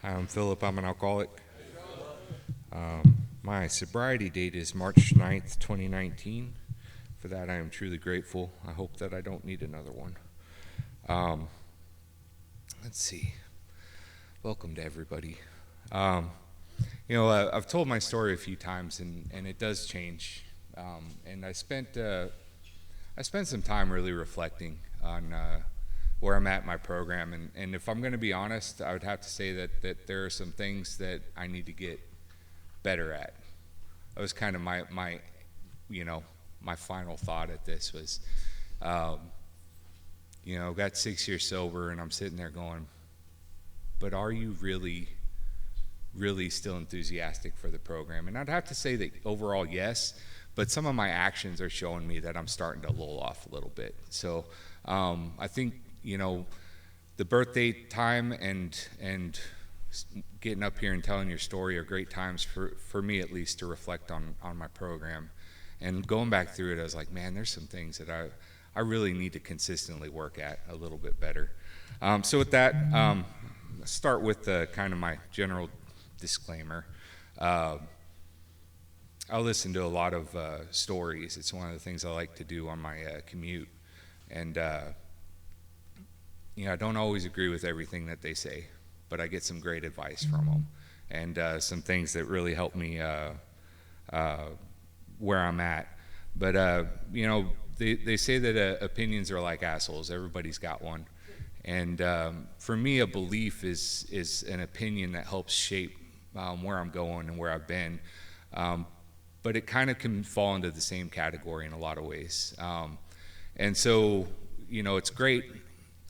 Hi, I'm Philip. I'm an alcoholic. My sobriety date is March 9th, 2019. For that, I am truly grateful. I hope that I don't need another one. Um, let's see. Welcome to everybody. I've told my story a few times, and it does change. And I spent some time really reflecting on where I'm at in my program. And if I'm going to be honest, I would have to say that there are some things that I need to get better at. That was kind of my final thought at this was, I've got 6 years sober, and I'm sitting there going, but are you really, really still enthusiastic for the program? And I'd have to say that overall, yes, but some of my actions are showing me that I'm starting to lull off a little bit. So I think, the birthday time and getting up here and telling your story are great times for me, at least, to reflect on my program. And going back through it, I was like, man, there's some things that I really need to consistently work at a little bit better. So with that, let's start with kind of my general disclaimer. I listen to a lot of stories. It's one of the things I like to do on my commute. And, I don't always agree with everything that they say, but I get some great advice from them and some things that really help me where I'm at. But, they say that opinions are like assholes. Everybody's got one. And for me, a belief is an opinion that helps shape where I'm going and where I've been. But it kind of can fall into the same category in a lot of ways. And so, it's great.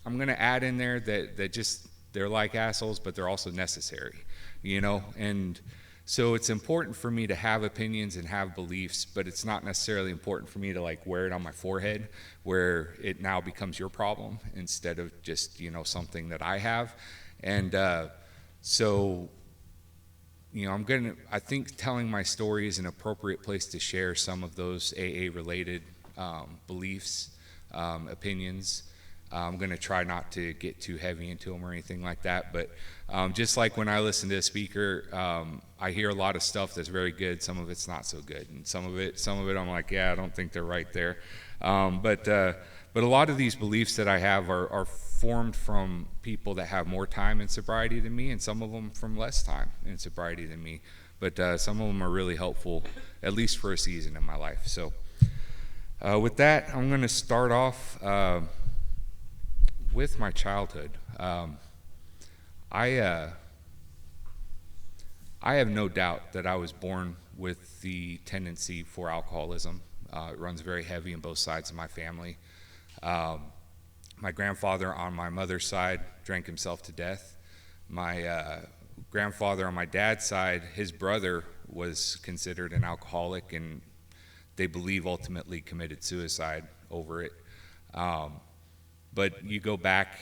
I'm going to add in there that just they're like assholes, but they're also necessary, and so it's important for me to have opinions and have beliefs, but it's not necessarily important for me to wear it on my forehead where it now becomes your problem instead of just, something that I have. And so, I think telling my story is an appropriate place to share some of those AA related beliefs, opinions. I'm going to try not to get too heavy into them or anything like that, but just like when I listen to a speaker, I hear a lot of stuff that's very good. Some of it's not so good, and some of it I'm like, yeah, I don't think they're right there. But a lot of these beliefs that I have are formed from people that have more time in sobriety than me, and some of them from less time in sobriety than me. But some of them are really helpful, at least for a season in my life. So with that, I'm going to start off with my childhood. I have no doubt that I was born with the tendency for alcoholism. It runs very heavy on both sides of my family. My grandfather on my mother's side drank himself to death. My grandfather on my dad's side, his brother was considered an alcoholic, and they believe ultimately committed suicide over it. But you go back,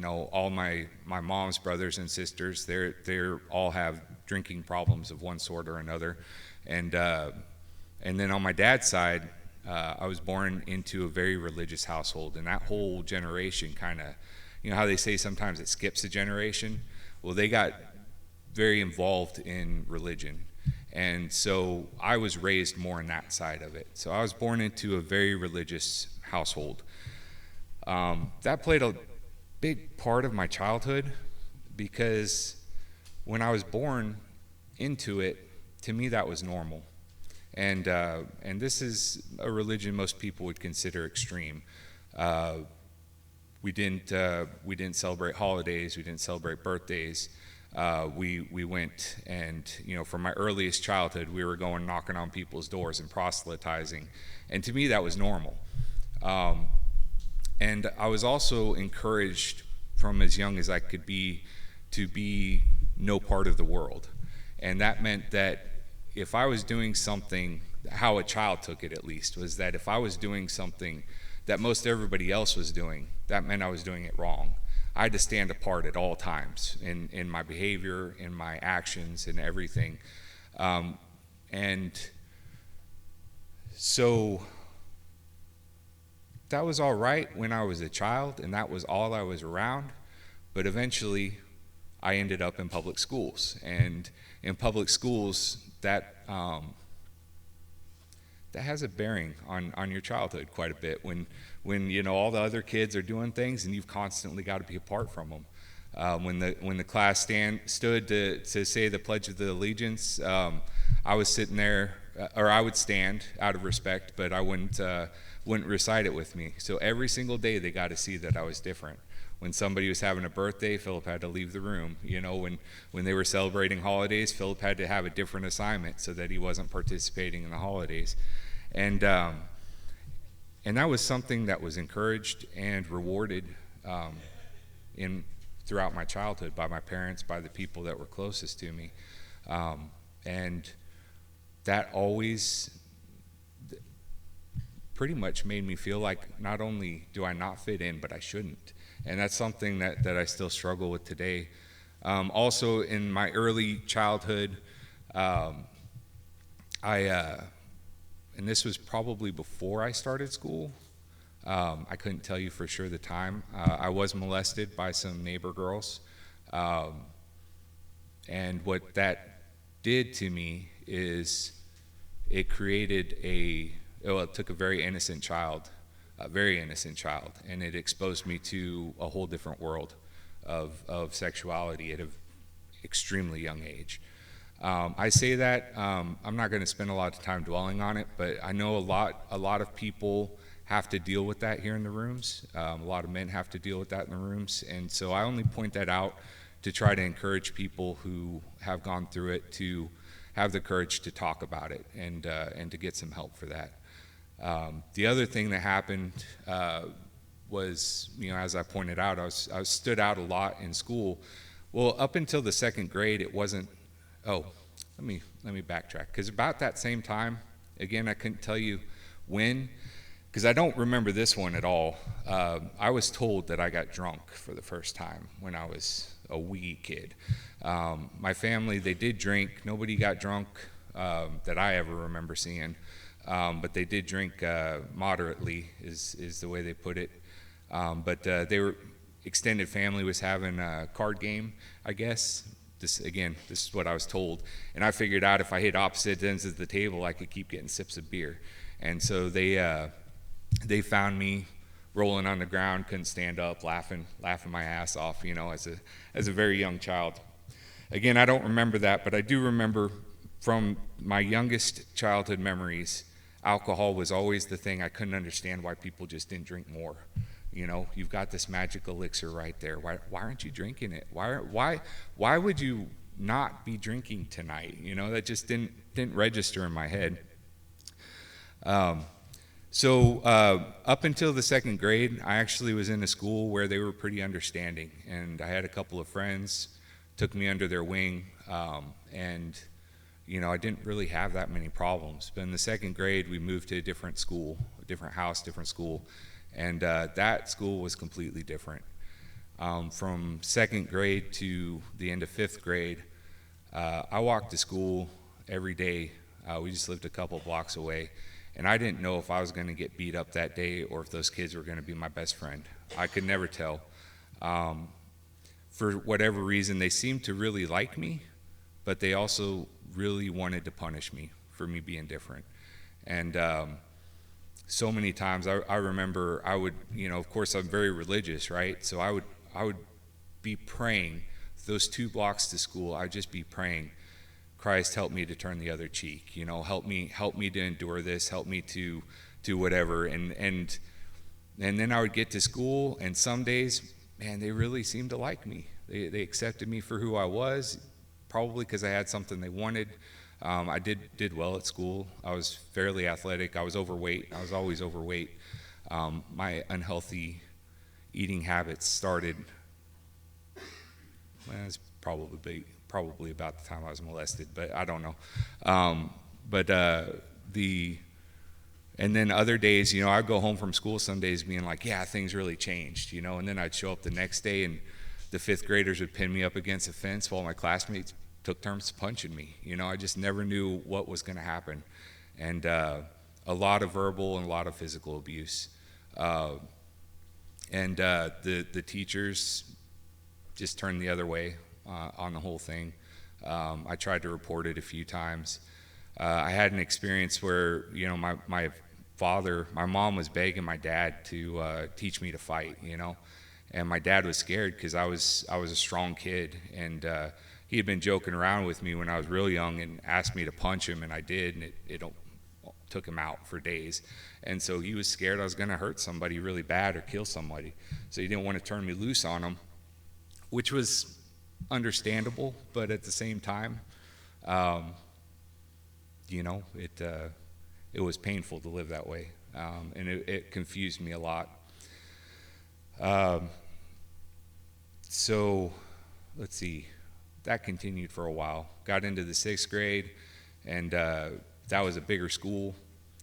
all my mom's brothers and sisters, they're all have drinking problems of one sort or another, and then on my dad's side, I was born into a very religious household, and that whole generation kind of, how they say sometimes it skips a generation. Well, they got very involved in religion, and so I was raised more on that side of it. So I was born into a very religious household. That played a big part of my childhood because when I was born into it, to me that was normal. And this is a religion most people would consider extreme. We didn't celebrate holidays. We didn't celebrate birthdays. We went and, from my earliest childhood, we were going knocking on people's doors and proselytizing. And to me, that was normal. And I was also encouraged from as young as I could be to be no part of the world. And that meant that if I was doing something, how a child took it at least, was that if I was doing something that most everybody else was doing, that meant I was doing it wrong. I had to stand apart at all times in my behavior, in my actions, in everything. And so that was all right when I was a child, and that was all I was around. But eventually, I ended up in public schools. And in public schools, that has a bearing on your childhood quite a bit. When all the other kids are doing things and you've constantly got to be apart from them. When the class stood to say the Pledge of the Allegiance, I was sitting there, or I would stand out of respect, but I wouldn't recite it with me. So every single day they got to see that I was different. When somebody was having a birthday, Philip had to leave the room. When they were celebrating holidays, Philip had to have a different assignment so that he wasn't participating in the holidays. And that was something that was encouraged and rewarded throughout my childhood by my parents, by the people that were closest to me. And that always pretty much made me feel like not only do I not fit in, but I shouldn't. And that's something that I still struggle with today. Also, in my early childhood, and this was probably before I started school. I couldn't tell you for sure the time. I was molested by some neighbor girls. And what that did to me is it created it took a very innocent child, and it exposed me to a whole different world of sexuality at an extremely young age. I say that, I'm not going to spend a lot of time dwelling on it, but I know a lot of people have to deal with that here in the rooms. A lot of men have to deal with that in the rooms, and so I only point that out to try to encourage people who have gone through it to have the courage to talk about it and to get some help for that. The other thing that happened was, as I pointed out, I stood out a lot in school. Well, up until the second grade, it wasn't. Oh, let me backtrack, because about that same time, again, I couldn't tell you when, because I don't remember this one at all. I was told that I got drunk for the first time when I was a wee kid. My family, they did drink. Nobody got drunk that I ever remember seeing, but they did drink moderately, is the way they put it. But they were extended family was having a card game, I guess. This is what I was told, and I figured out if I hit opposite ends of the table, I could keep getting sips of beer. And so they found me rolling on the ground, couldn't stand up, laughing my ass off, as a very young child. Again, I don't remember that, but I do remember from my youngest childhood memories, alcohol was always the thing. I couldn't understand why people just didn't drink more. You've got this magic elixir right there. Why aren't you drinking it? Why would you not be drinking tonight? That just didn't register in my head. So up until the second grade, I actually was in a school where they were pretty understanding, and I had a couple of friends took me under their wing, and I didn't really have that many problems. But in the second grade, we moved to a different school, a different house, different school. And that school was completely different. From second grade to the end of fifth grade, I walked to school every day. We just lived a couple blocks away. And I didn't know if I was going to get beat up that day or if those kids were going to be my best friend. I could never tell. For whatever reason, they seemed to really like me, but they also really wanted to punish me for me being different. And so many times I remember I would, of course I'm very religious, right? So I would be praying those 2 blocks to school. I'd just be praying, Christ, help me to turn the other cheek. Help me to endure this. Help me to whatever. And then I would get to school, and some days, man, they really seemed to like me. They accepted me for who I was, probably because I had something they wanted. I did well at school. I was fairly athletic. I was overweight. I was always overweight. My unhealthy eating habits started, it's probably about the time I was molested, but I don't know. And then other days, I'd go home from school some days being like, yeah, things really changed, and then I'd show up the next day and the 5th graders would pin me up against a fence while my classmates took turns punching me. I just never knew what was going to happen. And a lot of verbal and a lot of physical abuse. And the teachers just turned the other way on the whole thing. I tried to report it a few times. I had an experience where, my mom was begging my dad to teach me to fight, and my dad was scared because I was a strong kid, and he had been joking around with me when I was real young and asked me to punch him, and I did, and it took him out for days. And so he was scared I was going to hurt somebody really bad or kill somebody, so he didn't want to turn me loose on him, which was understandable, but at the same time, it was painful to live that way, and it confused me a lot. So let's see, that continued for a while. Got into the 6th grade, and that was a bigger school,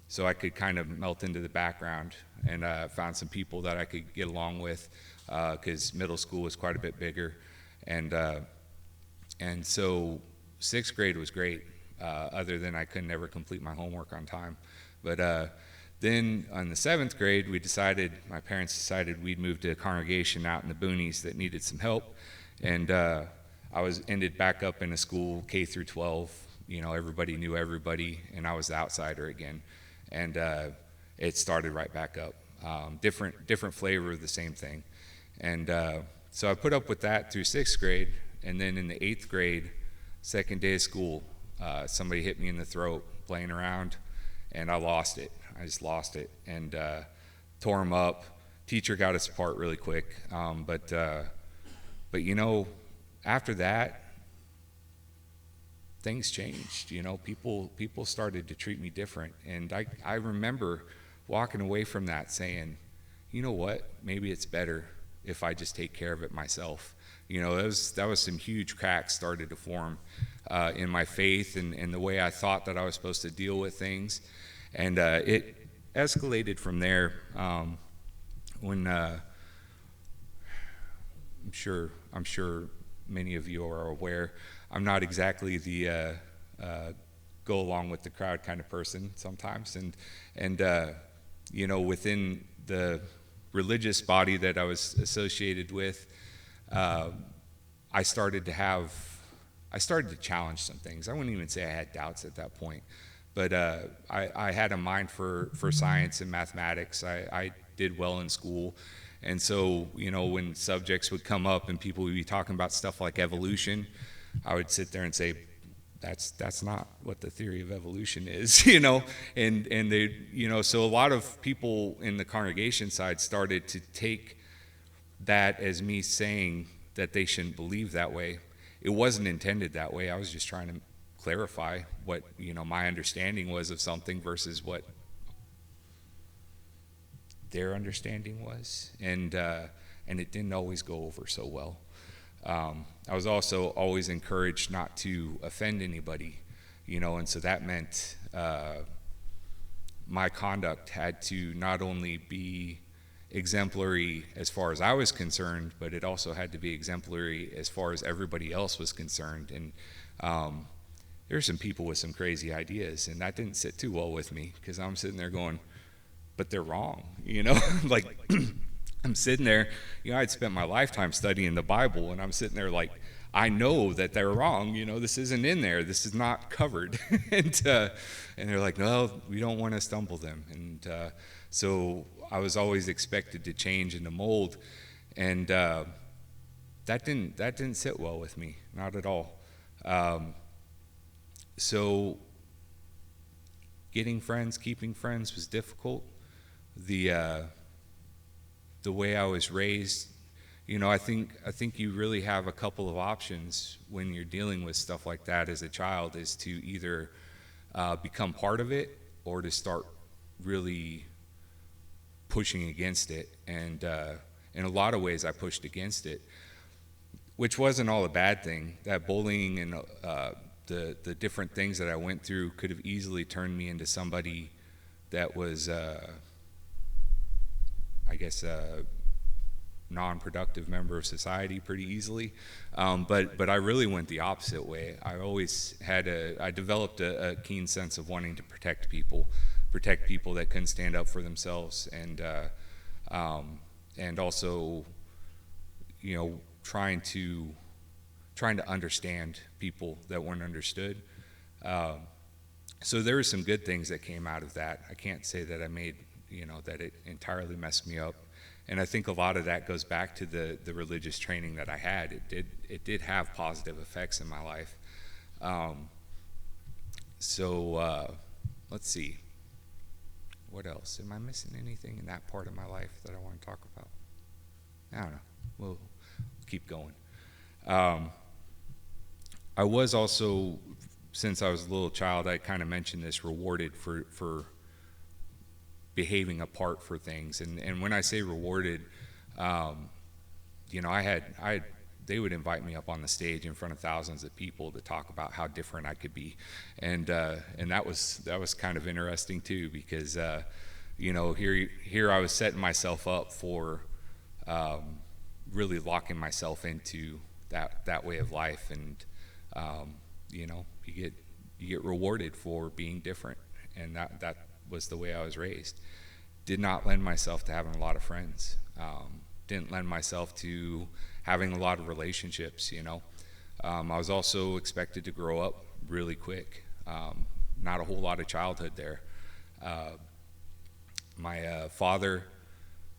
so I could kind of melt into the background, and found some people that I could get along with, because middle school was quite a bit bigger, and so 6th grade was great, other than I could never complete my homework on time. But then in the 7th grade, my parents decided we'd move to a congregation out in the boonies that needed some help, and I ended back up in a school K through 12. Everybody knew everybody, and I was the outsider again, and it started right back up. Different flavor of the same thing, and so I put up with that through 6th grade, and then in the 8th grade, second day of school, somebody hit me in the throat playing around, and I lost it. I just lost it, and tore him up. Teacher got us apart really quick, but after that, things changed. People started to treat me different, and I remember walking away from that saying, you know what, maybe it's better if I just take care of it myself. That was some huge cracks started to form in my faith and the way I thought that I was supposed to deal with things, and it escalated from there. When I'm sure many of you are aware, I'm not exactly the go along with the crowd kind of person sometimes, and within the religious body that I was associated with, I started to challenge some things. I wouldn't even say I had doubts at that point, but I had a mind for science and mathematics. I did well in school, and so when subjects would come up and people would be talking about stuff like evolution, I would sit there and say, that's not what the theory of evolution is, and they, so a lot of people in the congregation side started to take that as me saying that they shouldn't believe that way. It wasn't intended that way. I was just trying to clarify what my understanding was of something versus what their understanding was, and it didn't always go over so well. I was also always encouraged not to offend anybody, and so that meant my conduct had to not only be exemplary as far as I was concerned, but it also had to be exemplary as far as everybody else was concerned. And there were some people with some crazy ideas, and that didn't sit too well with me, because I'm sitting there going, but they're wrong, like I'm sitting there, I'd spent my lifetime studying the Bible, and I'm sitting there like, I know that they're wrong, this isn't in there, this is not covered. and they're like, no, we don't want to stumble them. And so I was always expected to change in the mold, and that didn't sit well with me, not at all. So getting friends, keeping friends was difficult. The way I was raised, I think you really have a couple of options when you're dealing with stuff like that as a child, is to either become part of it or to start really pushing against it. And in a lot of ways I pushed against it, which wasn't all a bad thing. That bullying and the different things that I went through could have easily turned me into somebody that was a non-productive member of society pretty easily, but I really went the opposite way. I developed a keen sense of wanting to protect people that couldn't stand up for themselves, and also trying trying to understand people that weren't understood. So there were some good things that came out of that. I can't say that I made, that it entirely messed me up. And I think a lot of that goes back to the religious training that I had. It did have positive effects in my life. Let's see. What else? Am I missing anything in that part of my life that I want to talk about? I don't know. We'll keep going. I was also, since I was a little child, I kind of mentioned this, rewarded for behaving apart for things. And when I say rewarded, they would invite me up on the stage in front of thousands of people to talk about how different I could be, and that was kind of interesting too, because here I was setting myself up for really locking myself into that way of life, and you get rewarded for being different, and that was the way I was raised. Did not lend myself to having a lot of friends. Didn't lend myself to having a lot of relationships. I was also expected to grow up really quick. Not a whole lot of childhood there. My father,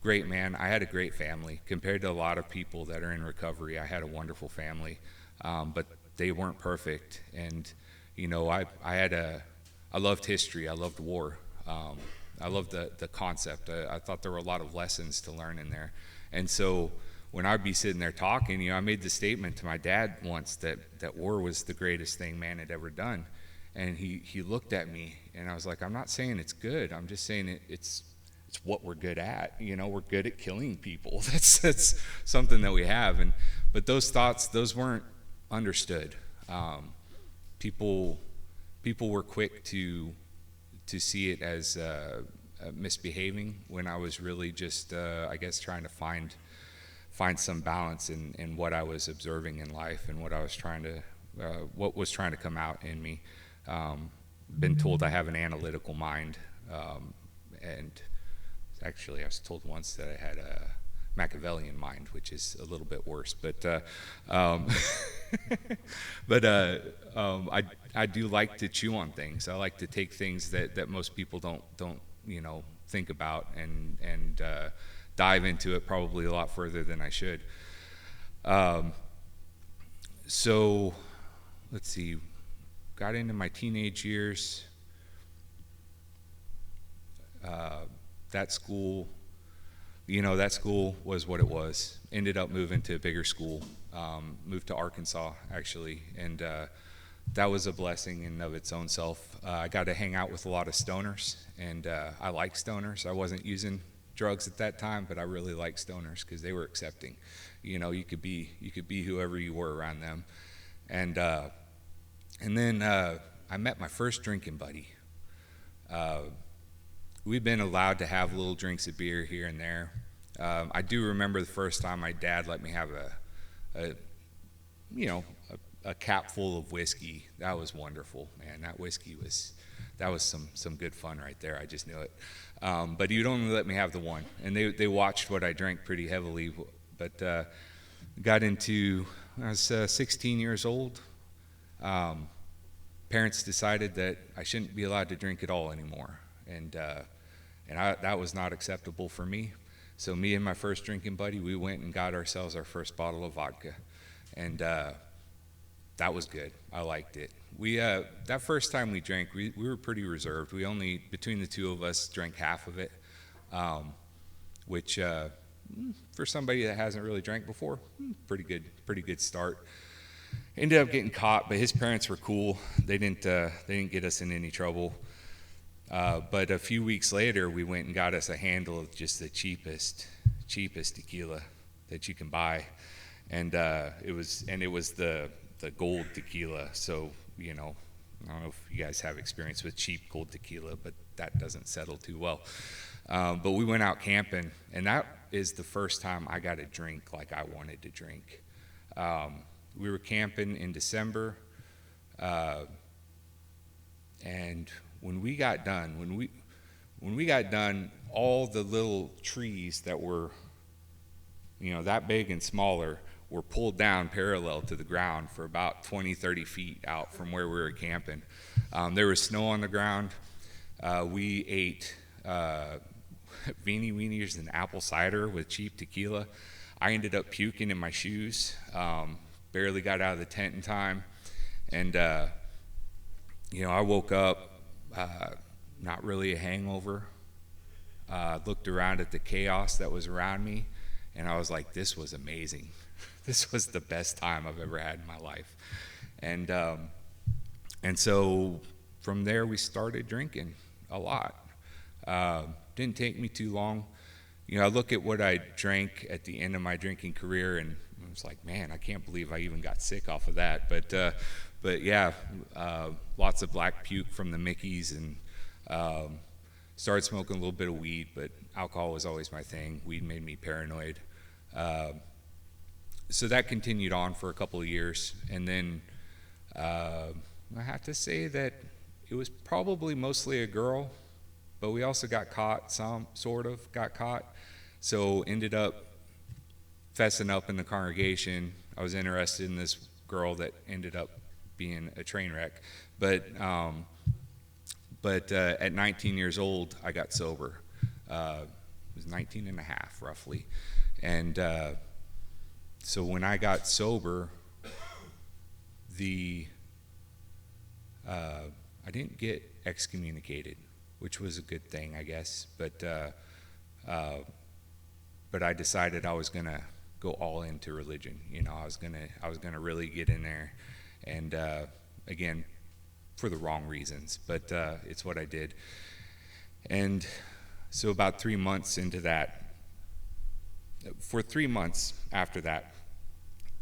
great man. I had a great family compared to a lot of people that are in recovery. I had a wonderful family, but they weren't perfect. And I loved history. I loved war. I loved the concept. I thought there were a lot of lessons to learn in there. And so when I'd be sitting there talking, I made the statement to my dad once that war was the greatest thing man had ever done. And he looked at me, and I was like, I'm not saying it's good. I'm just saying it's what we're good at. We're good at killing people. That's something that we have. But those thoughts, those weren't understood. People were quick to see it as misbehaving, when I was really just, I guess, trying to find some balance in what I was observing in life, and what was trying to come out in me. Been told I have an analytical mind, and actually I was told once that I had a Machiavellian mind, which is a little bit worse. But I do like to chew on things. I like to take things that most people don't think about, and dive into it probably a lot further than I should. So let's see. Got into my teenage years. That school was what it was. Ended up moving to a bigger school. Moved to Arkansas, actually, and that was a blessing in and of its own self. I got to hang out with a lot of stoners, and I like stoners. I wasn't using drugs at that time, but I really liked stoners because they were accepting. You could be whoever you were around them, and then I met my first drinking buddy. We've been allowed to have little drinks of beer here and there. I do remember the first time my dad let me have a cap full of whiskey. That was wonderful, man. That whiskey was some good fun right there. I just knew it. But he'd only let me have the one, and they watched what I drank pretty heavily. But got into, when I was 16 years old, parents decided that I shouldn't be allowed to drink at all anymore, and that was not acceptable for me. So me and my first drinking buddy, we went and got ourselves our first bottle of vodka, and that was good. I liked it. We that first time we drank, we were pretty reserved. We only, between the two of us, drank half of it, which for somebody that hasn't really drank before, pretty good start. Ended up getting caught, but his parents were cool. They didn't get us in any trouble. But a few weeks later, we went and got us a handle of just the cheapest tequila that you can buy, and it was the gold tequila. So I don't know if you guys have experience with cheap gold tequila, but that doesn't settle too well. But we went out camping, and that is the first time I got a drink like I wanted to drink. We were camping in December, and when we got done, all the little trees that were, that big and smaller, were pulled down parallel to the ground for about 20, 30 feet out from where we were camping. There was snow on the ground. We ate beanie weenies and apple cider with cheap tequila. I ended up puking in my shoes. Barely got out of the tent in time. And, I woke up, not really a hangover. Looked around at the chaos that was around me, and I was like, this was amazing. This was the best time I've ever had in my life. And so from there we started drinking a lot. Didn't take me too long. I look at what I drank at the end of my drinking career, and I was like, man, I can't believe I even got sick off of that. But yeah, lots of black puke from the Mickeys, and started smoking a little bit of weed, but alcohol was always my thing. Weed made me paranoid. So that continued on for a couple of years, and then I have to say that it was probably mostly a girl, but we also got caught, got caught. So ended up fessing up in the congregation. I was interested in this girl that ended up being a train wreck. But at 19 years old, I got sober. It was 19 and a half, roughly. And so when I got sober, I didn't get excommunicated, which was a good thing, I guess. But I decided I was gonna go all into religion. I was gonna really get in there, and again, for the wrong reasons, but it's what I did. And so about 3 months into that, for 3 months after that,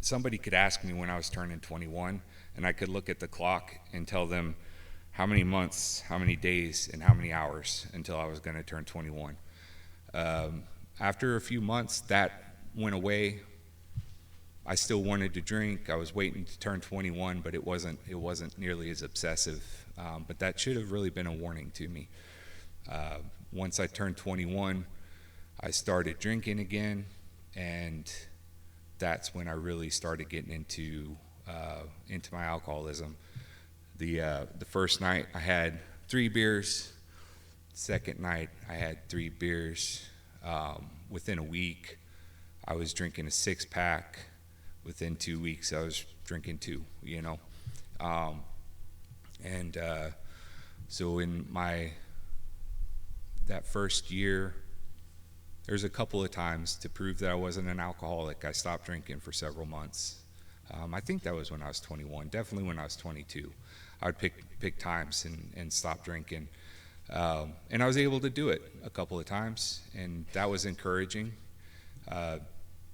somebody could ask me when I was turning 21, and I could look at the clock and tell them how many months, how many days, and how many hours until I was going to turn 21. After a few months, that went away. I still wanted to drink. I was waiting to turn 21, but it wasn't nearly as obsessive. But that should have really been a warning to me. Once I turned 21, I started drinking again, and that's when I really started getting into my alcoholism. The first night I had 3 beers. Second night I had 3 beers. Within a week, I was drinking a 6-pack. Within 2 weeks, I was drinking 2. So in that first year, there's a couple of times to prove that I wasn't an alcoholic. I stopped drinking for several months. I think that was when I was 21. Definitely when I was 22, I would pick times and stop drinking. And I was able to do it a couple of times, and that was encouraging.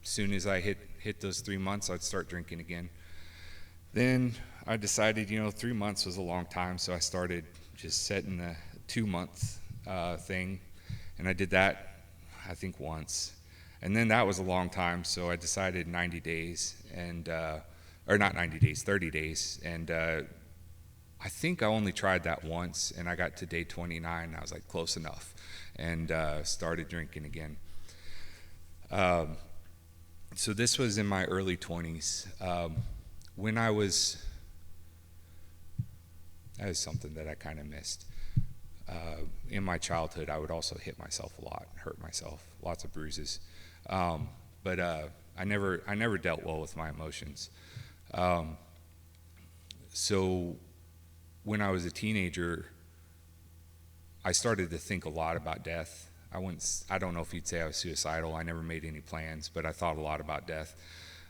Soon as I hit those 3 months, I'd start drinking again. Then I decided, 3 months was a long time, so I started just setting the 2-month thing, and I did that, I think, once. And then that was a long time, so I decided 90 days, or not 90 days, 30 days, and I think I only tried that once, and I got to day 29, and I was like, close enough, and started drinking again. So this was in my early 20s. When that is something that I kind of missed. In my childhood, I would also hit myself a lot, hurt myself, lots of bruises. But I never dealt well with my emotions. So when I was a teenager, I started to think a lot about death. I don't know if you'd say I was suicidal. I never made any plans, but I thought a lot about death.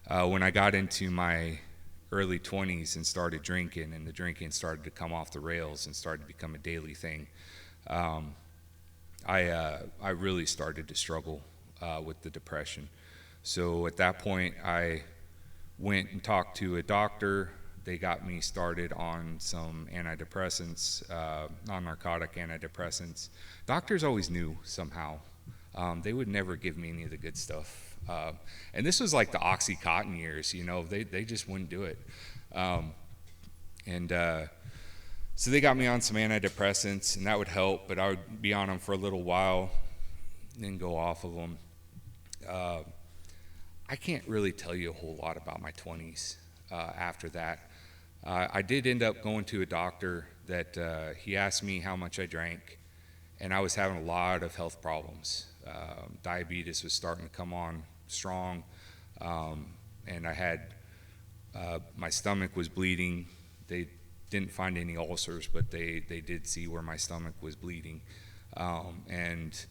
When I got into my early 20s and started drinking, and the drinking started to come off the rails and started to become a daily thing, I really started to struggle with the depression. So at that point, I went and talked to a doctor. They got me started on some antidepressants, non-narcotic antidepressants. Doctors always knew somehow. They would never give me any of the good stuff. And this was like the OxyContin years, they just wouldn't do it. So they got me on some antidepressants, and that would help, but I would be on them for a little while, then go off of them. I can't really tell you a whole lot about my 20s after that. I did end up going to a doctor that he asked me how much I drank, and I was having a lot of health problems. Diabetes was starting to come on strong, and I had my stomach was bleeding. They didn't find any ulcers, but they did see where my stomach was bleeding, and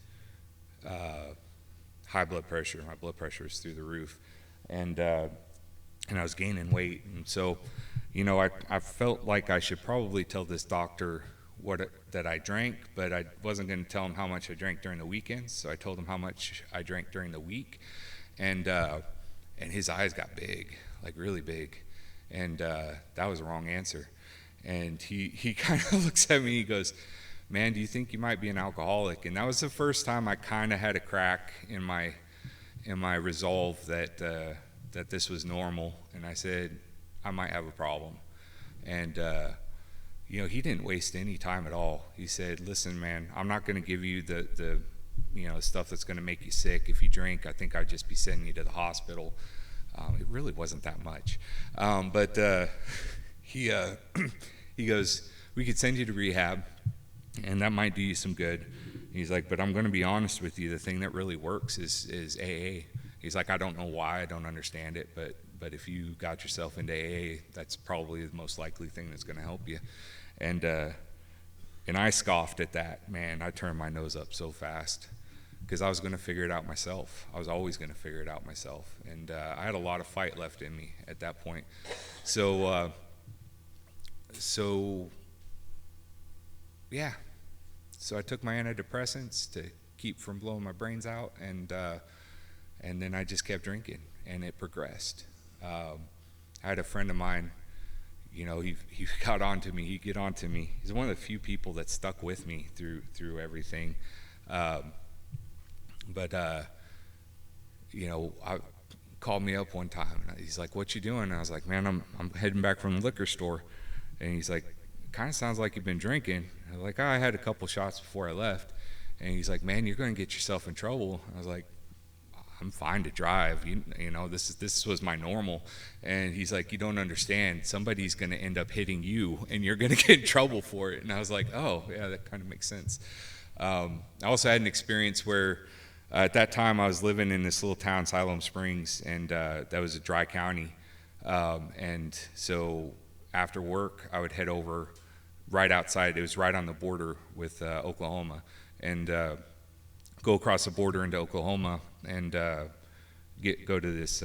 high blood pressure. My blood pressure was through the roof, and I was gaining weight. And so, I felt like I should probably tell this doctor that I drank, but I wasn't going to tell him how much I drank during the weekends. So I told him how much I drank during the week, and his eyes got big, like really big, and that was the wrong answer. And he kind of looks at me, he goes, "Man, do you think you might be an alcoholic?" And that was the first time I kind of had a crack in my resolve that this was normal. And I said, I might have a problem. And he didn't waste any time at all. He said, "Listen, man, I'm not going to give you the stuff that's going to make you sick. If you drink, I think I'd just be sending you to the hospital." It really wasn't that much, but he goes, "We could send you to rehab, and that might do you some good." He's like, "But I'm going to be honest with you. The thing that really works is AA." He's like, "I don't know why, I don't understand it, but if you got yourself into AA, that's probably the most likely thing that's going to help you." And I scoffed at that. Man, I turned my nose up so fast, because I was going to figure it out myself. I was always going to figure it out myself, and I had a lot of fight left in me at that point. So yeah. So I took my antidepressants to keep from blowing my brains out, and then I just kept drinking, and it progressed. I had a friend of mine, he got onto me. He'd get onto me. He's one of the few people that stuck with me through everything. I called me up one time, and he's like, "What you doing?" And I was like, "Man, I'm heading back from the liquor store." And he's like, "Kind of sounds like you've been drinking." I was like, "Oh, I had a couple shots before I left." And he's like, "Man, you're going to get yourself in trouble." I was like, "I'm fine to drive. This was my normal." And he's like, "You don't understand. Somebody's going to end up hitting you, and you're going to get in trouble for it." And I was like, "Oh, yeah, that kind of makes sense." I also had an experience where at that time I was living in this little town, Siloam Springs, and that was a dry county. And so after work, I would head over right outside. It was right on the border with Oklahoma, and go across the border into Oklahoma and go to this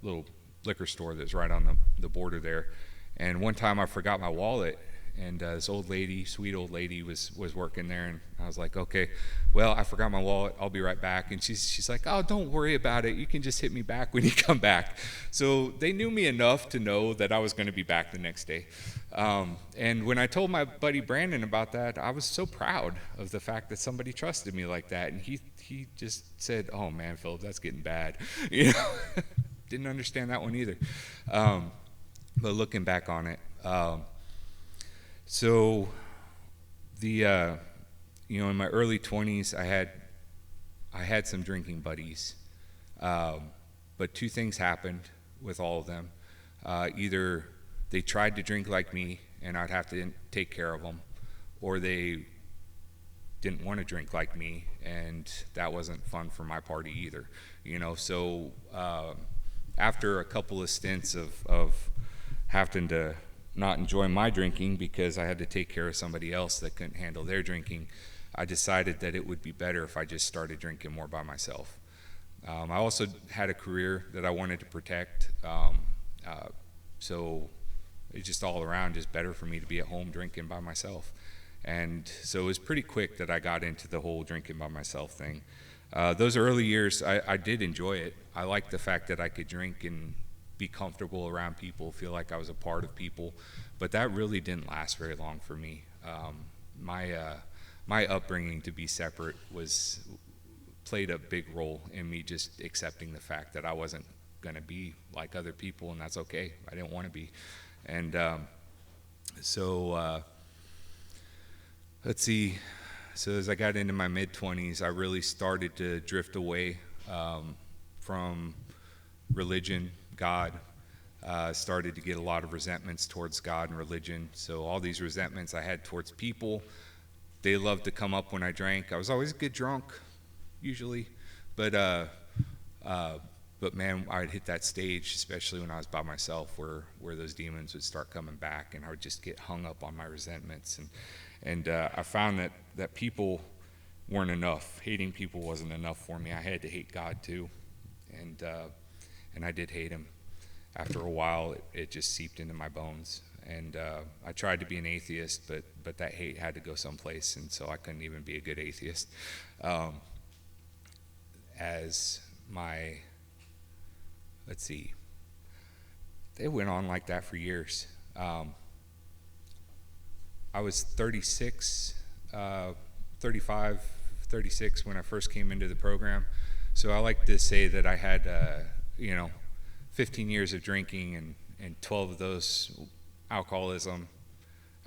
little liquor store that's right on the border there. And one time I forgot my wallet, and this old lady, sweet old lady, was working there, and I was like, "Okay, well, I forgot my wallet. I'll be right back." And she's like, "Oh, don't worry about it. You can just hit me back when you come back." So they knew me enough to know that I was going to be back the next day. And when I told my buddy Brandon about that, I was so proud of the fact that somebody trusted me like that. And he just said, "Oh man, Philip, that's getting bad." Didn't understand that one either. But looking back on it, so in my early 20s, I had some drinking buddies, but two things happened with all of them. Either they tried to drink like me, and I'd have to take care of them, or they didn't want to drink like me, and that wasn't fun for my party either. So after a couple of stints of having to not enjoy my drinking because I had to take care of somebody else that couldn't handle their drinking, I decided that it would be better if I just started drinking more by myself. I also had a career that I wanted to protect, so it's just all around just better for me to be at home drinking by myself. And so it was pretty quick that I got into the whole drinking by myself thing. Those early years, I did enjoy it. I liked the fact that I could drink and be comfortable around people, feel like I was a part of people, but that really didn't last very long for me. My upbringing to be separate played a big role in me just accepting the fact that I wasn't going to be like other people, and that's okay. I didn't want to be. And let's see. So as I got into my mid-20s, I really started to drift away from religion, God. Started to get a lot of resentments towards God and religion. So all these resentments I had towards people, they loved to come up when I drank. I was always a good drunk, usually, but man, I'd hit that stage, especially when I was by myself, where those demons would start coming back, and I would just get hung up on my resentments. And I found that people weren't enough. Hating people wasn't enough for me. I had to hate God too, and I did hate him. After a while, it just seeped into my bones. And I tried to be an atheist, but that hate had to go someplace, and so I couldn't even be a good atheist. Let's see, it went on like that for years. I was 36, 35, 36 when I first came into the program. So I like to say that I had, 15 years of drinking and 12 of those alcoholism.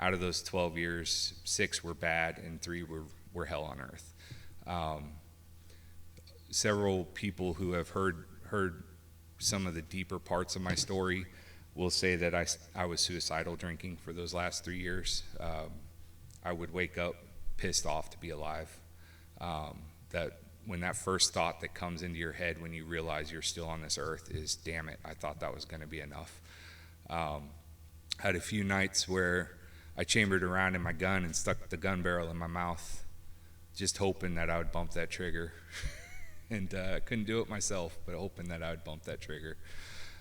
Out of those 12 years, 6 were bad and 3 were hell on earth. Several people who have heard some of the deeper parts of my story will say that I was suicidal drinking for those last 3 years. I would wake up pissed off to be alive. That when that first thought that comes into your head when you realize you're still on this earth is, damn it, I thought that was going to be enough. Had a few nights where I chambered around in my gun and stuck the gun barrel in my mouth, just hoping that I would bump that trigger. And couldn't do it myself, but hoping that I would bump that trigger.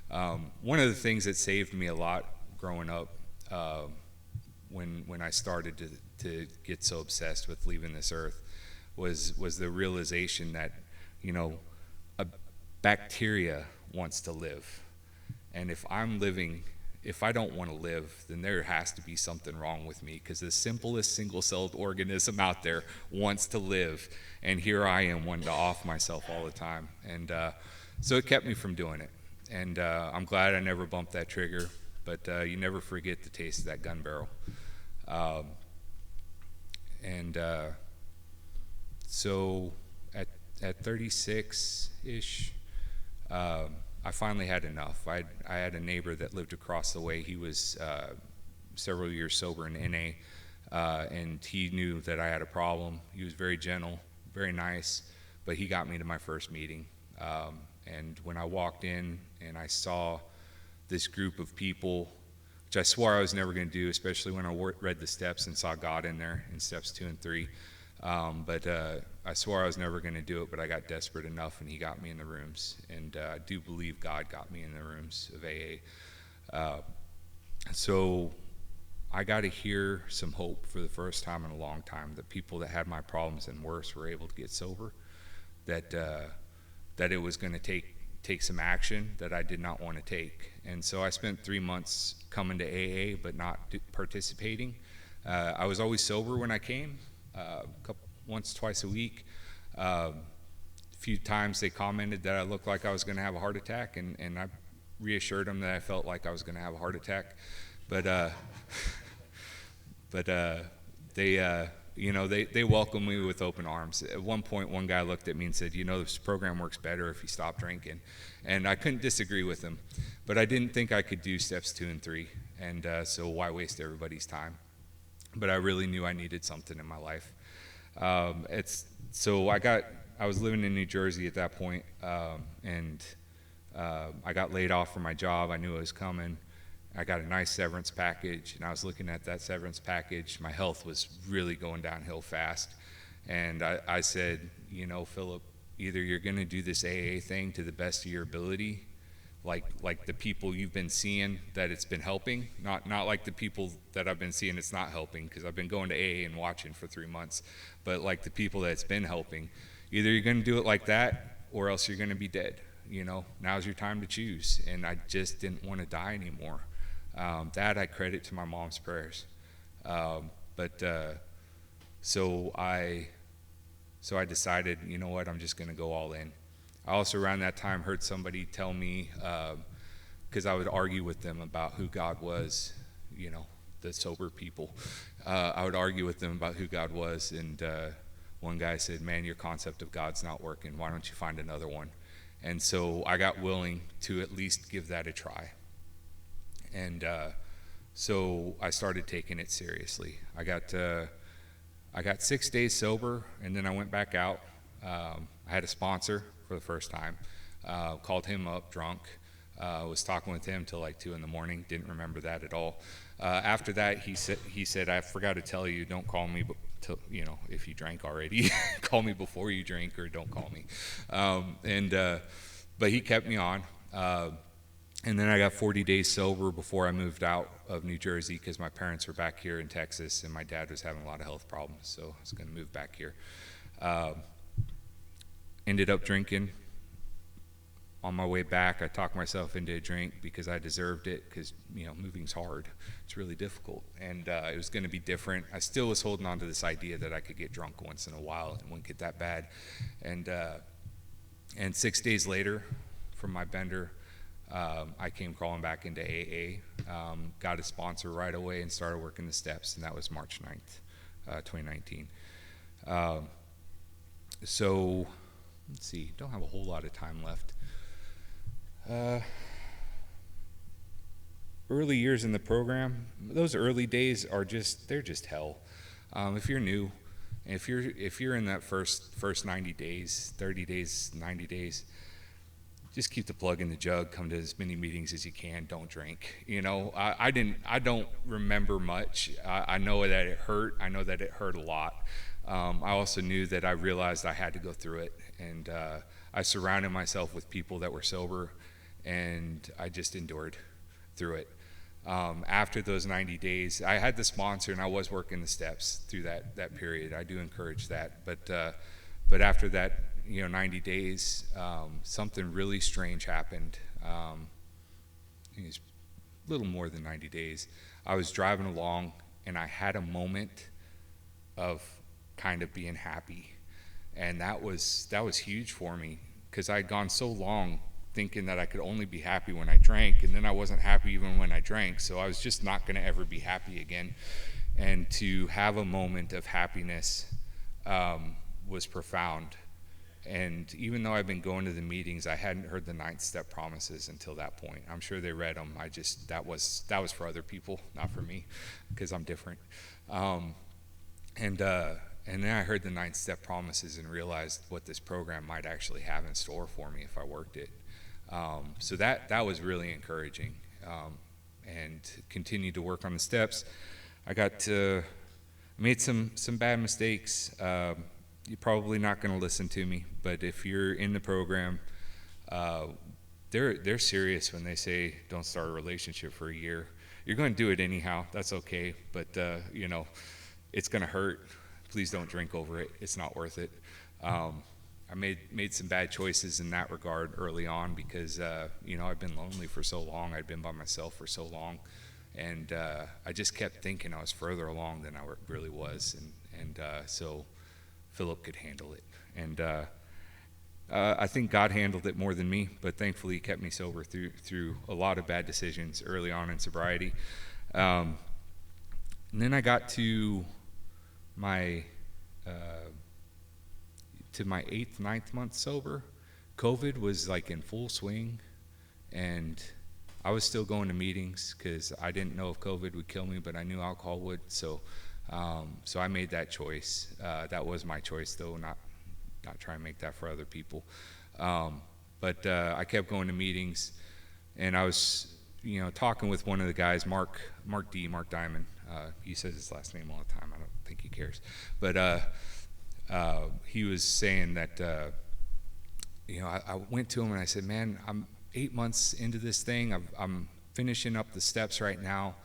One of the things that saved me a lot growing up, when I started to get so obsessed with leaving this earth, was the realization that, a bacteria wants to live. And if I don't want to live, then there has to be something wrong with me, because the simplest single-celled organism out there wants to live, and here I am wanting to off myself all the time. And so it kept me from doing it. And I'm glad I never bumped that trigger, but you never forget the taste of that gun barrel. So at 36-ish, I finally had enough. I had a neighbor that lived across the way. He was several years sober in NA, and he knew that I had a problem. He was very gentle, very nice, but he got me to my first meeting. And when I walked in and I saw this group of people, which I swore I was never going to do, especially when I read the steps and saw God in there in steps 2 and 3. But I swore I was never going to do it, but I got desperate enough, and he got me in the rooms. And I do believe God got me in the rooms of AA. So I got to hear some hope for the first time in a long time, that people that had my problems and worse were able to get sober, that it was going to take some action that I did not want to take. And so I spent 3 months coming to AA but not participating. I was always sober when I came, once, twice a week. A few times they commented that I looked like I was going to have a heart attack, and I reassured them that I felt like I was going to have a heart attack. But they welcomed me with open arms. At one point, one guy looked at me and said, this program works better if you stop drinking. And I couldn't disagree with him, but I didn't think I could do steps 2 and 3, and so why waste everybody's time? But I really knew I needed something in my life. I was living in New Jersey at that point, and I got laid off from my job. I knew it was coming. I got a nice severance package, and I was looking at that severance package. My health was really going downhill fast, and I said, Philip, either you're going to do this AA thing to the best of your ability, like the people you've been seeing that it's been helping, not like the people that I've been seeing it's not helping, because I've been going to AA and watching for 3 months, but like the people that it's been helping. Either you're going to do it like that, or else you're going to be dead. Now's your time to choose. And I just didn't want to die anymore. That I credit to my mom's prayers. So I decided, I'm just going to go all in. I also around that time heard somebody tell me, because I would argue with them about who God was, the sober people. I would argue with them about who God was, and one guy said, man, your concept of God's not working. Why don't you find another one? And so I got willing to at least give that a try. And so I started taking it seriously. I got 6 days sober, and then I went back out. I had a sponsor for the first time. Called him up drunk. Was talking with him till like 2 in the morning. Didn't remember that at all. After that, he said, I forgot to tell you, don't call me if you drank already. Call me before you drink, or don't call me. But he kept me on. And then I got 40 days sober before I moved out of New Jersey, because my parents were back here in Texas, and my dad was having a lot of health problems, so I was going to move back here. Ended up drinking. On my way back, I talked myself into a drink because I deserved it, because moving's hard. It's really difficult, and it was going to be different. I still was holding on to this idea that I could get drunk once in a while and it wouldn't get that bad. And 6 days later, from my bender, I came crawling back into AA, got a sponsor right away, and started working the steps, and that was March 9th, 2019. So, let's see, don't have a whole lot of time left. Early years in the program, those early days they're just hell. If you're new, if you're in that first 90 days, 30 days, 90 days, just keep the plug in the jug, come to as many meetings as you can, don't drink. I don't remember much. I know that it hurt. I know that it hurt a lot. I also knew that I realized I had to go through it, and I surrounded myself with people that were sober, and I just endured through it. After those 90 days, I had the sponsor, and I was working the steps through that period. I do encourage that, but after that, 90 days, something really strange happened. It was a little more than 90 days. I was driving along, and I had a moment of kind of being happy, and that was huge for me, because I had gone so long thinking that I could only be happy when I drank, and then I wasn't happy even when I drank, so I was just not going to ever be happy again. And to have a moment of happiness was profound. And even though I've been going to the meetings, I hadn't heard the 9th step promises until that point. I'm sure they read them. That was for other people, not for me, because I'm different. And then I heard the 9th step promises and realized what this program might actually have in store for me if I worked it. So that was really encouraging, and continued to work on the steps. I made some bad mistakes. You're probably not going to listen to me, but if you're in the program, they're serious when they say don't start a relationship for a year. You're going to do it anyhow. That's okay, but it's going to hurt. Please don't drink over it. It's not worth it. I made some bad choices in that regard early on, because I've been lonely for so long. I'd been by myself for so long, and I just kept thinking I was further along than I really was, and so Philip could handle it, and I think God handled it more than me, but thankfully he kept me sober through a lot of bad decisions early on in sobriety. And then I got to my 8th, 9th month sober. COVID was like in full swing, and I was still going to meetings because I didn't know if COVID would kill me, but I knew alcohol would. So I made that choice. That was my choice, though, not trying to make that for other people. But I kept going to meetings, and I was talking with one of the guys, Mark Diamond. He says his last name all the time. I don't think he cares, but he was saying that I went to him and I said, man, I'm 8 months into this thing. I'm finishing up the steps right now.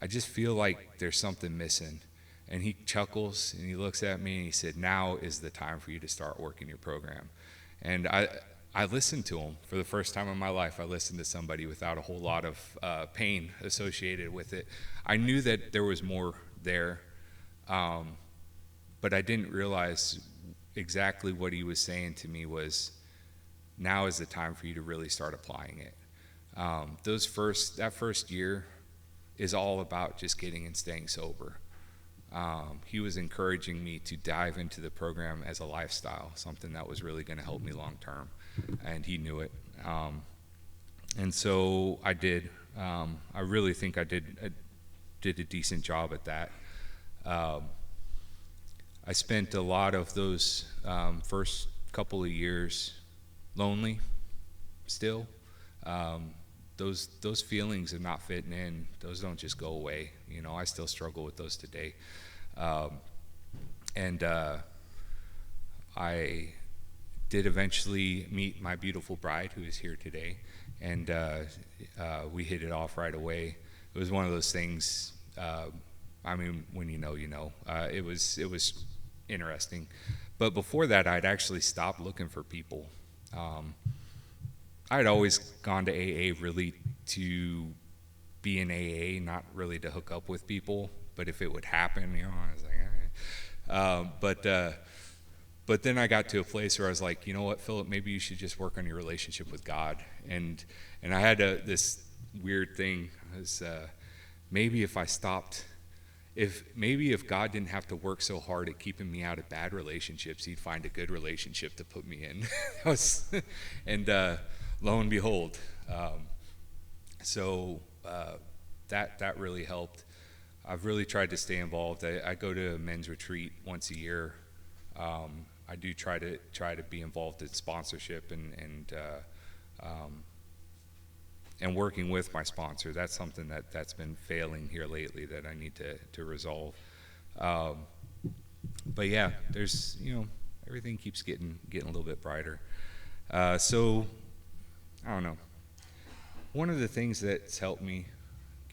I just feel like there's something missing. And he chuckles and he looks at me and he said, now is the time for you to start working your program. And I listened to him for the first time in my life. I listened to somebody without a whole lot of pain associated with it. I knew that there was more there, but I didn't realize exactly what he was saying to me was, now is the time for you to really start applying it. That first year is all about just getting and staying sober. He was encouraging me to dive into the program as a lifestyle, something that was really going to help me long term. and he knew it. And so I did. I really think I did a decent job at that. I spent a lot of those first couple of years lonely still. Those feelings of not fitting in, those don't just go away. I still struggle with those today. And I did eventually meet my beautiful bride, who is here today, and we hit it off right away. It was one of those things. When you know, you know. It was interesting, but before that, I'd actually stopped looking for people. I'd always gone to AA really to be in AA, not really to hook up with people. But if it would happen, I was like, all right. But then I got to a place where I was like, you know what, Philip, maybe you should just work on your relationship with God. And I had this weird thing. Was maybe if I stopped, if God didn't have to work so hard at keeping me out of bad relationships, he'd find a good relationship to put me in. And lo and behold, that really helped. I've really tried to stay involved. I go to a men's retreat once a year. I do try to be involved in sponsorship and working with my sponsor. That's something that's been failing here lately that I need to resolve. But yeah, there's everything keeps getting a little bit brighter. So I don't know. One of the things that's helped me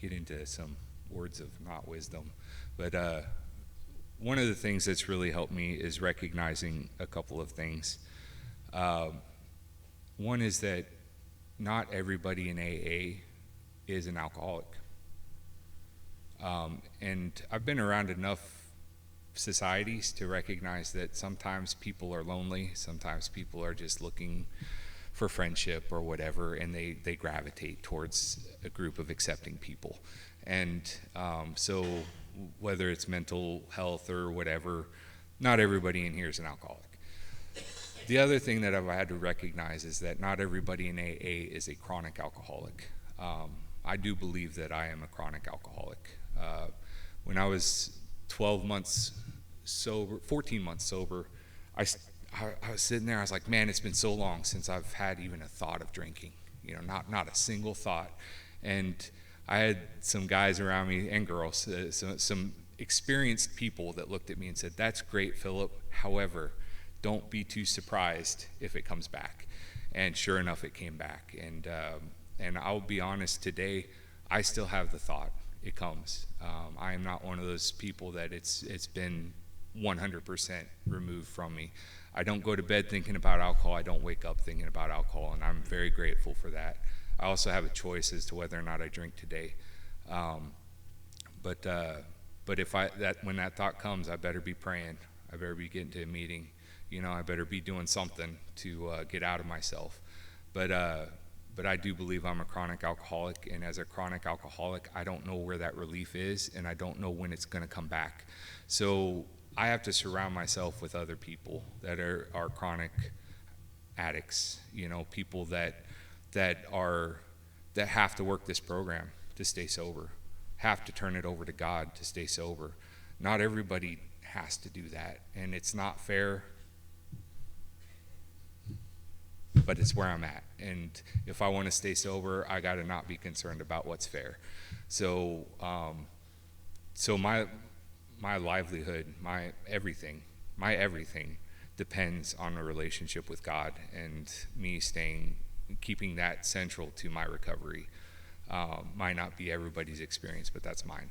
get into some words of not wisdom, but one of the things that's really helped me is recognizing a couple of things. One is that not everybody in AA is an alcoholic. And I've been around enough societies to recognize that sometimes people are lonely, sometimes people are just looking for friendship or whatever, and they gravitate towards a group of accepting people. And so whether it's mental health or whatever, not everybody in here is an alcoholic. The other thing that I've had to recognize is that not everybody in AA is a chronic alcoholic. I do believe that I am a chronic alcoholic. When I was 14 months sober, I was sitting there, I was like, man, it's been so long since I've had even a thought of drinking, not a single thought. And I had some guys around me and girls, some experienced people that looked at me and said, that's great, Philip. However, don't be too surprised if it comes back. And sure enough, it came back. And I'll be honest, today, I still have the thought. It comes. I am not one of those people that it's been 100% removed from me. I don't go to bed thinking about alcohol. I don't wake up thinking about alcohol, and I'm very grateful for that. I also have a choice as to whether or not I drink today. But if when that thought comes, I better be praying. I better be getting to a meeting. I better be doing something to get out of myself. But I do believe I'm a chronic alcoholic, and as a chronic alcoholic, I don't know where that relief is, and I don't know when it's going to come back. So I have to surround myself with other people that are chronic addicts. People that have to work this program to stay sober, have to turn it over to God to stay sober. Not everybody has to do that, and it's not fair, but it's where I'm at. And if I want to stay sober, I got to not be concerned about what's fair. So my livelihood, my everything depends on a relationship with God, and me keeping that central to my recovery. Might not be everybody's experience, but that's mine.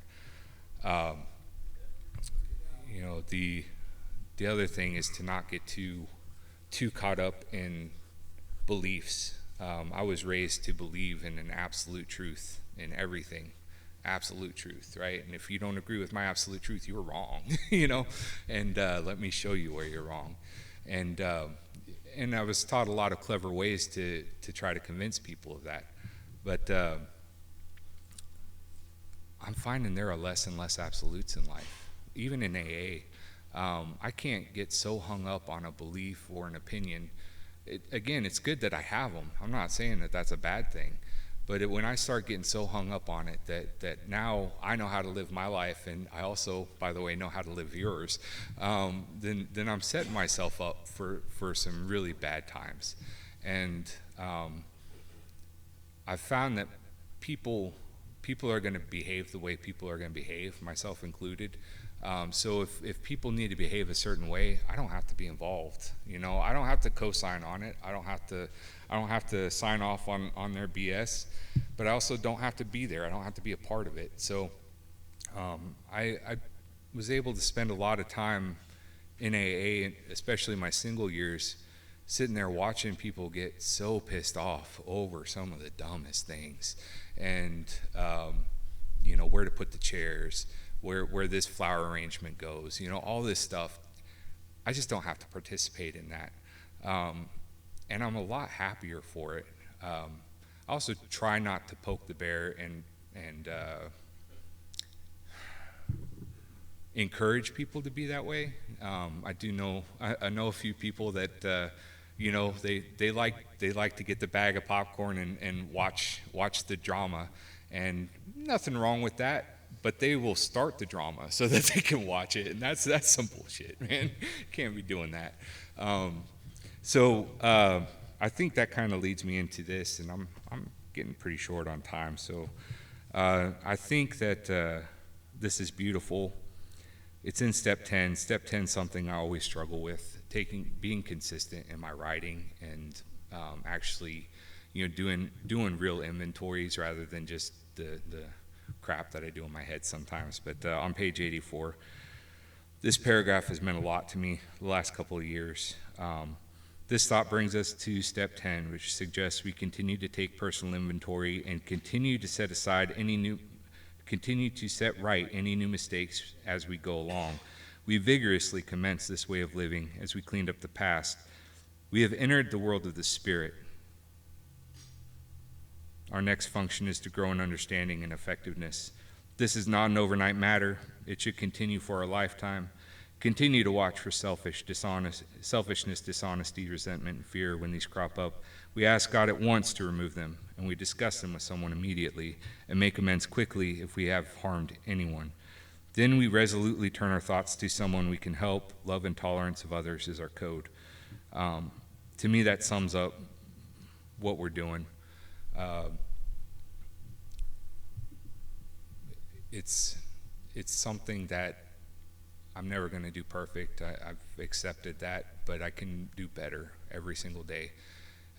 The other thing is to not get too caught up in beliefs. I was raised to believe in an absolute truth in everything. Absolute truth, right? And if you don't agree with my absolute truth, you're wrong, and let me show you where you're wrong. And I was taught a lot of clever ways to try to convince people of that. But I'm finding there are less and less absolutes in life, even in AA. I can't get so hung up on a belief or an opinion again, it's good that I have them. I'm not saying that that's a bad thing, but when I start getting so hung up on it that now I know how to live my life, and I also, by the way, know how to live yours, then I'm setting myself up for some really bad times. And I've found that people are going to behave the way people are going to behave, myself included. So if people need to behave a certain way, I don't have to be involved. I don't have to co-sign on it. I don't have to sign off on their BS, but I also don't have to be there. I don't have to be a part of it. So I was able to spend a lot of time in AA, especially my single years, sitting there watching people get so pissed off over some of the dumbest things, and where to put the chairs, where this flower arrangement goes, all this stuff. I just don't have to participate in that, and I'm a lot happier for it. I also try not to poke the bear and encourage people to be that way. I do know I know a few people that they like to get the bag of popcorn and watch the drama, and nothing wrong with that. But they will start the drama so that they can watch it, and that's some bullshit, man. Can't be doing that. So I think that kind of leads me into this, and I'm getting pretty short on time. So I think that this is beautiful. It's in step 10. Step 10 is something I always struggle with, being consistent in my writing, and actually, doing real inventories rather than just the crap that I do in my head sometimes. But on page 84, this paragraph has meant a lot to me the last couple of years. This thought brings us to step 10, which suggests we continue to take personal inventory and continue to set right any new mistakes as we go along. We vigorously commence this way of living as we cleaned up the past. We have entered the world of the Spirit. Our next function is to grow in understanding and effectiveness. This is not an overnight matter. It should continue for a lifetime. Continue to watch for selfishness, dishonesty, resentment, and fear when these crop up. We ask God at once to remove them, and we discuss them with someone immediately and make amends quickly if we have harmed anyone. Then we resolutely turn our thoughts to someone we can help. Love and tolerance of others is our code. To me, that sums up what we're doing. It's something that I'm never going to do perfect. I've accepted that, but I can do better every single day.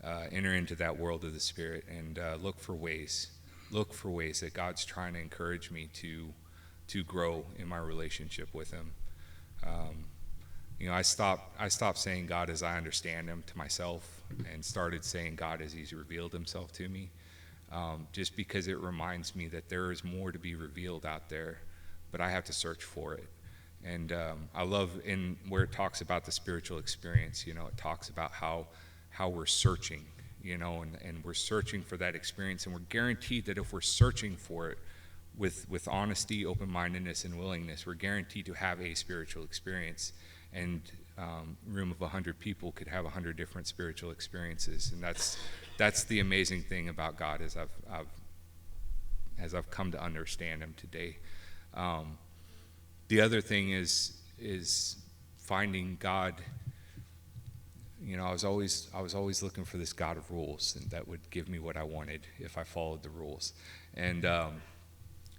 Enter into that world of the Spirit and look for ways that God's trying to encourage me to grow in my relationship with Him. I stopped saying God as I understand Him to myself and started saying God as He's revealed Himself to me, just because it reminds me that there is more to be revealed out there, but I have to search for it. And I love in where it talks about the spiritual experience, it talks about how we're searching, and we're searching for that experience, and we're guaranteed that if we're searching for it with honesty, open-mindedness, and willingness, we're guaranteed to have a spiritual experience. And a room of 100 people could have 100 different spiritual experiences, and that's the amazing thing about God as I've come to understand Him today. The other thing is finding God. I was always looking for this God of rules, and that would give me what I wanted if I followed the rules. And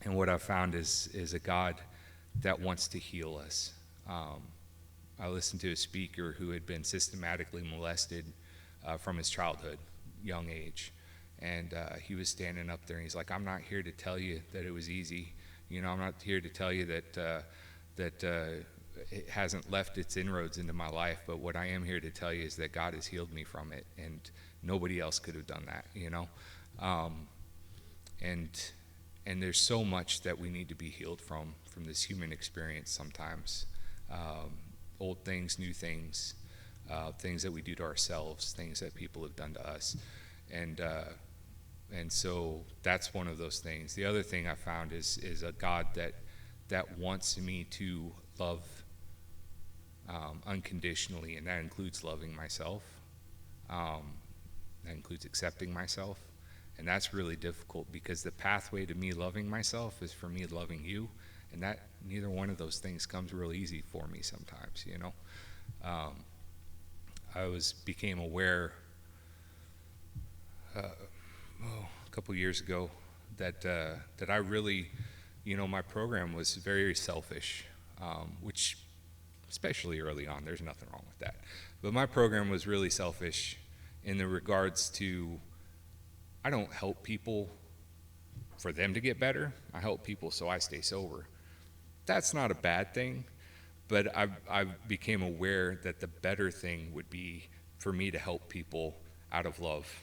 what I found is a God that wants to heal us. I listened to a speaker who had been systematically molested from his childhood, young age, and he was standing up there and he's like, "I'm not here to tell you that it was easy. I'm not here to tell you that it hasn't left its inroads into my life, but what I am here to tell you is that God has healed me from it, and nobody else could have done that, and there's so much that we need to be healed from this human experience sometimes. Old things, new things, things that we do to ourselves, things that people have done to us, and so that's one of those things. The other thing I found is a God that wants me to love unconditionally, and that includes loving myself. That includes accepting myself. And that's really difficult because the pathway to me loving myself is for me loving you. And that neither one of those things comes real easy for me sometimes, you know. Became aware a couple years ago that I really, you know, my program was very selfish, which especially early on, there's nothing wrong with that. But my program was really selfish in the regards to, I don't help people for them to get better. I help people so I stay sober. That's not a bad thing, but I became aware that the better thing would be for me to help people out of love,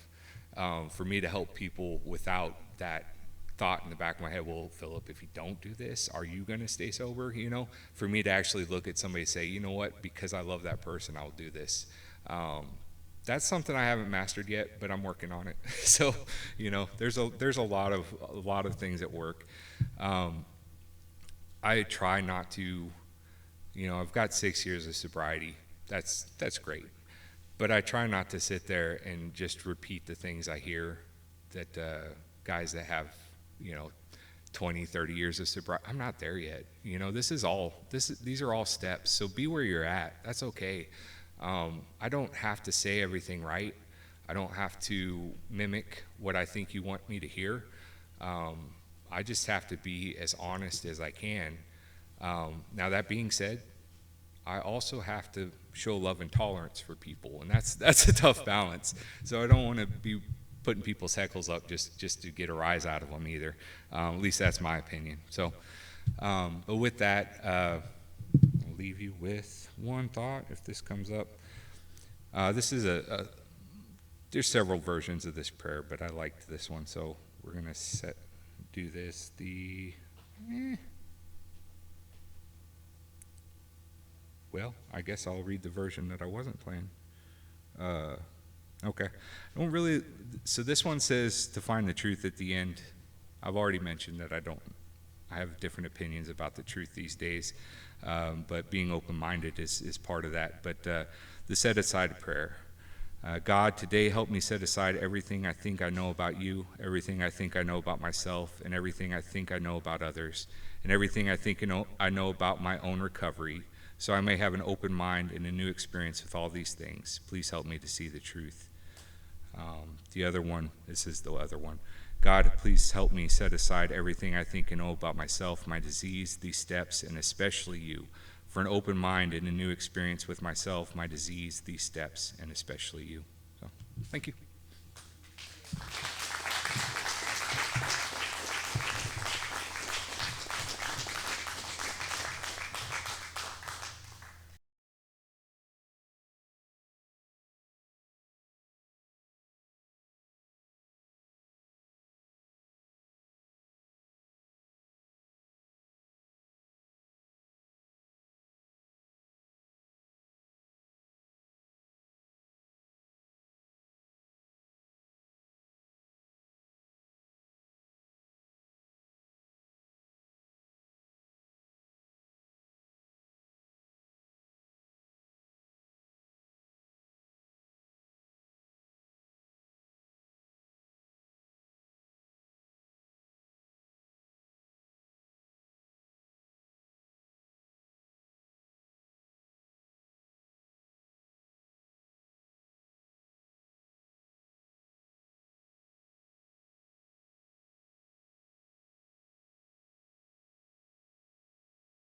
for me to help people without that thought in the back of my head, well, Philip, if you don't do this, are you going to stay sober? You know, for me to actually look at somebody and say, you know what, because I love that person, I'll do this. That's something I haven't mastered yet, but I'm working on it. So, you know, there's a lot of things at work. I try not to, you know, I've got 6 years of sobriety. That's great. But I try not to sit there and just repeat the things I hear that guys that have, you know, 20, 30 years of sobriety, I'm not there yet. You know, these are all steps. So be where you're at. That's okay. I don't have to say everything right. I don't have to mimic what I think you want me to hear. I just have to be as honest as I can. Now that being said, I also have to show love and tolerance for people, and that's a tough balance. So I don't want to be putting people's heckles up just to get a rise out of them either. At least that's my opinion. So, but with that, I'll leave you with one thought if this comes up. This is there's several versions of this prayer, but I liked this one, so we're going to do this. Well, I guess I'll read the version that I wasn't playing. Okay. So this one says to find the truth at the end. I've already mentioned that I have different opinions about the truth these days, but being open-minded is part of that. But the set-aside prayer. God, today help me set aside everything I think I know about you, everything I think I know about myself, and everything I think I know about others, and everything I think I know about my own recovery, so I may have an open mind and a new experience with all these things. Please help me to see the truth. The other one, this is the other one. God, please help me set aside everything I think I know about myself, my disease, these steps, and especially you, for an open mind and a new experience with myself, my disease, these steps, and especially you. So, thank you.